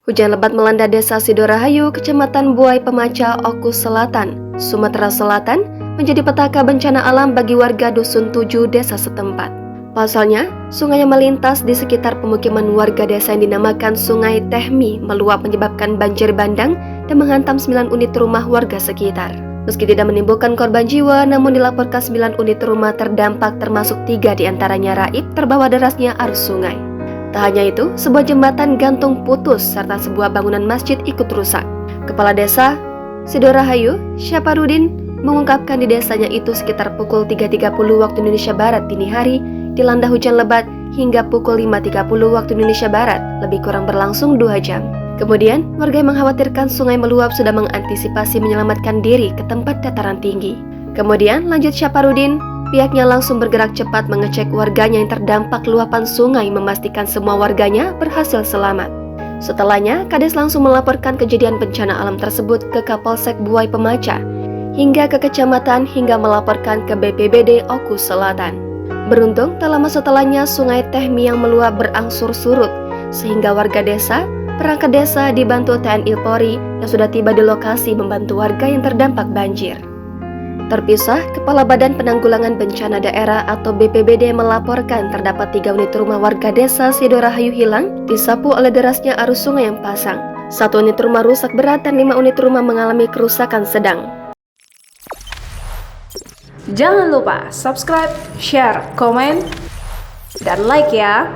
Hujan lebat melanda desa Sidorahayu, Kecamatan Buai Pemaca, Oku Selatan, Sumatera Selatan, menjadi petaka bencana alam bagi warga Dusun 7 desa setempat. Pasalnya, sungai yang melintas di sekitar pemukiman warga desa yang dinamakan Sungai Tehmi meluap menyebabkan banjir bandang dan menghantam 9 unit rumah warga sekitar. Meski tidak menimbulkan korban jiwa, namun dilaporkan 9 unit rumah terdampak termasuk 3 diantaranya raib terbawa derasnya arus sungai. Tak hanya itu, sebuah jembatan gantung putus serta sebuah bangunan masjid ikut rusak. Kepala Desa Sidorahayu, Syaparudin, mengungkapkan di desanya itu sekitar pukul 3.30 waktu Indonesia Barat dini hari dilanda hujan lebat hingga pukul 5.30 waktu Indonesia Barat, lebih kurang berlangsung 2 jam. Kemudian, warga yang mengkhawatirkan sungai meluap sudah mengantisipasi menyelamatkan diri ke tempat dataran tinggi. Kemudian, lanjut Syaparudin, pihaknya langsung bergerak cepat mengecek warganya yang terdampak luapan sungai, memastikan semua warganya berhasil selamat. Setelahnya, Kades langsung melaporkan kejadian bencana alam tersebut ke Kapolsek Buai Pemaca, hingga ke kecamatan hingga melaporkan ke BPBD Oku Selatan. Beruntung, tak lama setelahnya Sungai Tehmi yang meluap berangsur surut, sehingga warga desa, perangkat desa dibantu TNI Polri yang sudah tiba di lokasi membantu warga yang terdampak banjir. Terpisah, Kepala Badan Penanggulangan Bencana Daerah atau BPBD melaporkan terdapat 3 unit rumah warga desa Sidorahayu hilang disapu oleh derasnya arus sungai yang pasang. 1 unit rumah rusak berat dan 5 unit rumah mengalami kerusakan sedang. Jangan lupa subscribe, share, komen, dan like ya!